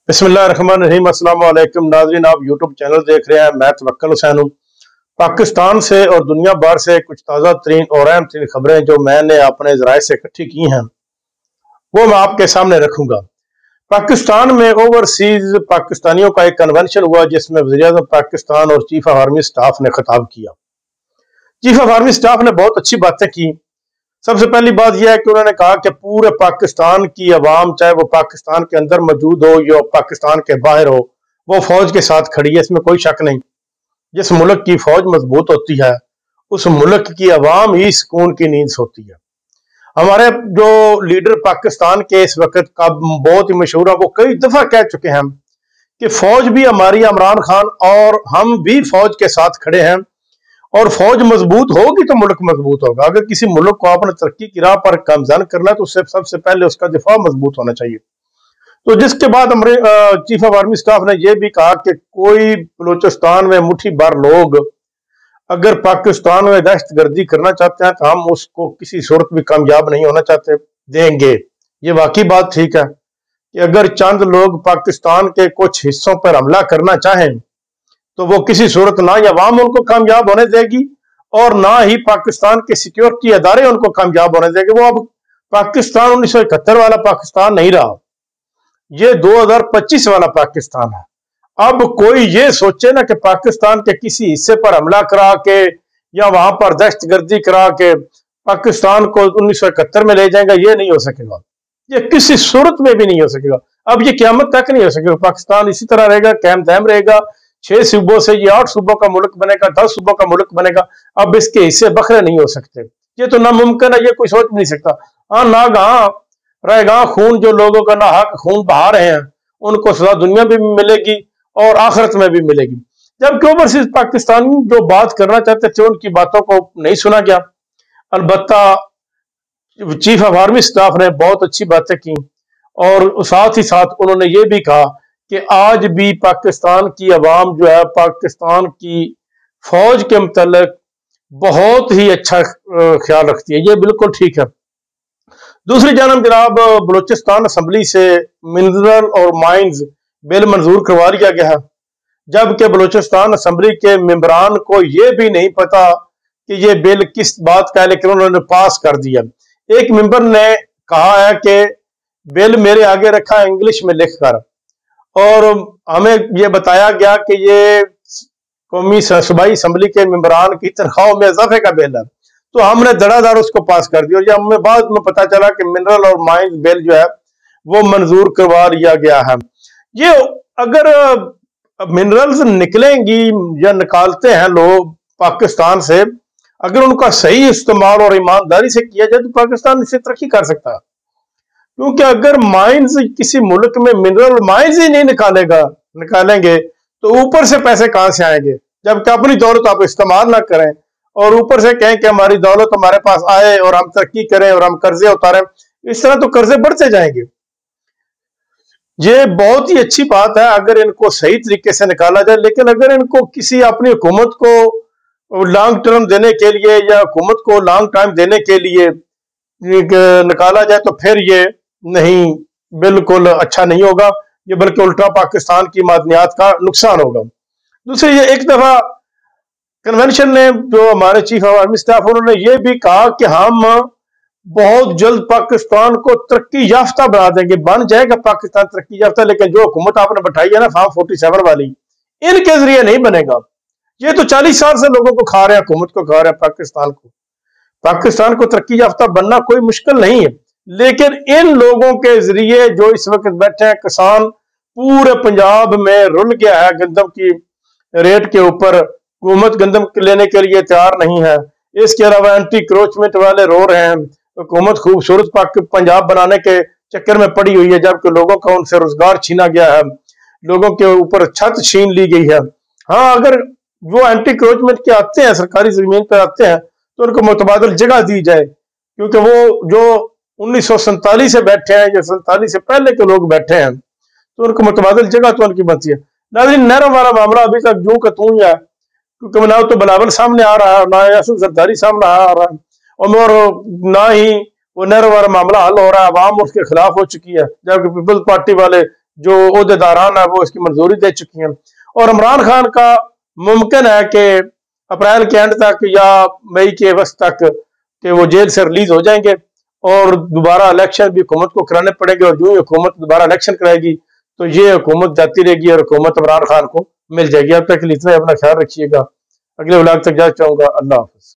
बिस्मिल्लाहिर्रहमानिर्रहीम। अस्सलाम वालेकुम नाज़रीन, आप यूट्यूब चैनल देख रहे हैं। मैं तवक्कुल हुसैन हूँ। पाकिस्तान से और दुनिया भर से कुछ ताज़ा तरीन और अहम तरीन खबरें जो मैंने अपने ज़राए से इकट्ठी की हैं वो मैं आपके सामने रखूंगा। पाकिस्तान में ओवरसीज पाकिस्तानियों का एक कन्वेंशन हुआ जिसमें वज़ीर-ए-आज़म पाकिस्तान और चीफ ऑफ आर्मी स्टाफ ने खिताब किया। चीफ ऑफ आर्मी स्टाफ ने बहुत अच्छी बातें की। सबसे पहली बात यह है कि उन्होंने कहा कि पूरे पाकिस्तान की आवाम, चाहे वो पाकिस्तान के अंदर मौजूद हो या पाकिस्तान के बाहर हो, वो फौज के साथ खड़ी है, इसमें कोई शक नहीं। जिस मुल्क की फौज मजबूत होती है उस मुल्क की आवाम ही सुकून की नींद सोती है। हमारे जो लीडर पाकिस्तान के इस वक्त का बहुत ही मशहूर है, वो कई दफा कह चुके हैं कि फौज भी हमारी, इमरान खान और हम भी फौज के साथ खड़े हैं और फौज मजबूत होगी तो मुल्क मजबूत होगा। अगर किसी मुल्क को आपने तरक्की की राह पर गामजन करना है तो उससे सबसे पहले उसका दिफा मजबूत होना चाहिए। तो जिसके बाद हमारे चीफ ऑफ आर्मी स्टाफ ने यह भी कहा कि कोई बलूचिस्तान में मुट्ठी भर लोग अगर पाकिस्तान में दहशतगर्दी करना चाहते हैं तो हम उसको किसी सूरत भी कामयाब नहीं होना चाहते देंगे। ये वाकई बात ठीक है कि अगर चंद लोग पाकिस्तान के कुछ हिस्सों पर हमला करना चाहें तो वो किसी सूरत ना ही अवाम उनको कामयाब होने देगी और ना ही पाकिस्तान के सिक्योरिटी अदारे उनको कामयाब होने देंगे। वो अब पाकिस्तान 1971 वाला पाकिस्तान नहीं रहा, ये 2025 वाला पाकिस्तान है। अब कोई ये सोचे ना कि पाकिस्तान के किसी हिस्से पर हमला करा के या वहां पर दहशतगर्दी करा के पाकिस्तान को 1971 में ले जाएगा, ये नहीं हो सकेगा। ये किसी सूरत में भी नहीं हो सकेगा। अब ये क़यामत तक नहीं हो सकेगा। पाकिस्तान इसी तरह रहेगा, कायम दायम रहेगा। 6 सूबों से ये 8 सूबों का मुल्क बनेगा, 10 सूबों का मुल्क बनेगा। अब इसके हिस्से बखरे नहीं हो सकते, ये तो नामुमकिन है, ये कोई सोच भी नहीं सकता। हाँ, ना गां रहेगा खून, जो लोगों का ना हक खून बहा रहे हैं उनको सजा दुनिया में भी मिलेगी और आखिरत में भी मिलेगी। जबकि ओवरसीज पाकिस्तान जो बात करना चाहते थे उनकी बातों को नहीं सुना गया। अलबत्ता चीफ ऑफ आर्मी स्टाफ ने बहुत अच्छी बातें की और साथ ही साथ उन्होंने ये भी कहा कि आज भी पाकिस्तान की आवाम जो है पाकिस्तान की फौज के मुतल्लिक बहुत ही अच्छा ख्याल रखती है। ये बिल्कुल ठीक है। दूसरी जानब जनाब बलूचिस्तान असम्बली से मिनरल और माइंस बिल मंजूर करवा लिया गया है, जबकि बलूचिस्तान असम्बली के मेंबरान को यह भी नहीं पता कि यह बिल किस बात का है, लेकिन उन्होंने पास कर दिया। एक मेंबर ने कहा है कि बिल मेरे आगे रखा है इंग्लिश में लिखकर, और हमें यह बताया गया कि ये कौमी सूबाई असम्बली के मेंबरान की तनख्वाहों में इजाफे का बिल है। तो हमने धड़ाधड़ उसको पास कर दिया और जब हमें बाद में पता चला कि मिनरल और माइंस बिल जो है वो मंजूर करवा लिया गया है। ये अगर मिनरल्स निकलेंगी या निकालते हैं लोग पाकिस्तान से, अगर उनका सही इस्तेमाल और ईमानदारी से किया जाए तो पाकिस्तान इससे तरक्की कर सकता है। क्योंकि अगर माइंस किसी मुल्क में मिनरल माइंस ही नहीं निकालेंगे तो ऊपर से पैसे कहां से आएंगे, जबकि अपनी दौलत आप इस्तेमाल ना करें और ऊपर से कहें कि हमारी दौलत हमारे पास आए और हम तरक्की करें और हम कर्जे उतारें। इस तरह तो कर्जे बढ़ते जाएंगे। ये बहुत ही अच्छी बात है अगर इनको सही तरीके से निकाला जाए, लेकिन अगर इनको किसी अपनी हुकूमत को लॉन्ग टर्म देने के लिए या हुकूमत को लॉन्ग टाइम देने के लिए निकाला जाए तो फिर ये नहीं, बिल्कुल अच्छा नहीं होगा। ये बल्कि उल्टा पाकिस्तान की मादनियात का नुकसान होगा। दूसरी, ये एक दफा कन्वेंशन ने जो हमारे चीफ ऑफ आर्मी स्टाफ उन्होंने ये भी कहा कि हम बहुत जल्द पाकिस्तान को तरक्की याफ्ता बना देंगे, बन जाएगा पाकिस्तान तरक्की याफ्ता। लेकिन जो हुकूमत आपने बैठाई है ना फार्म 47 वाली, इनके जरिए नहीं बनेगा। ये तो 40 साल से लोगों को खा रहे हैं, हुकूमत को खा रहे हैं। पाकिस्तान को तरक्की याफ्ता बनना कोई मुश्किल नहीं है, लेकिन इन लोगों के जरिए जो इस वक्त बैठे हैं, किसान पूरे पंजाब में रुल गया है गंदम की रेट के ऊपर। हुकूमत गंदम लेने के लिए तैयार नहीं है। इसके अलावा एंटी क्रोचमेंट वाले रो रहे हैं। हुकूमत खूबसूरत पंजाब बनाने के चक्कर में पड़ी हुई है, जबकि लोगों का उनसे रोजगार छीना गया है, लोगों के ऊपर छत छीन ली गई है। हाँ, अगर वो एंटी क्रोचमेंट के आते हैं, सरकारी जमीन पर आते हैं, तो उनको मुतबादिल जगह दी जाए, क्योंकि वो जो 1947 से बैठे हैं या 47 से पहले के लोग बैठे हैं तो उनको मुतबादिल जगह तो उनकी बनती है। नाज़रीन, नहरों वाला मामला अभी तक यूं का तूं ही है, क्योंकि ना तो बिलावल सामने आ रहा है, ना यासूफ जरदारी सामने आ रहा है, और ना ही वो नहरों वाला मामला हल हो रहा है। आवाम उसके खिलाफ हो चुकी है, जबकि पीपल्स पार्टी वाले جو عہدیداران ہیں وہ اس کی منظوری دے چکی ہیں، اور عمران خان کا ممکن ہے کہ اپریل کے اینڈ تک یا مئی کے وسط تک کہ وہ جیل سے ریلیز ہو جائیں گے، اور دوبارہ الیکشن بھی حکومت کو کرانے پڑیں گے، اور جو ہی حکومت دوبارہ الیکشن کرائے گی تو یہ حکومت جاتی رہے گی اور حکومت عمران خان کو مل جائے گی۔ اب تک کے لیے اتنا ہی، اپنا خیال رکھیے گا، اگلے ولاگ تک جا چاہوں گا، اللہ حافظ۔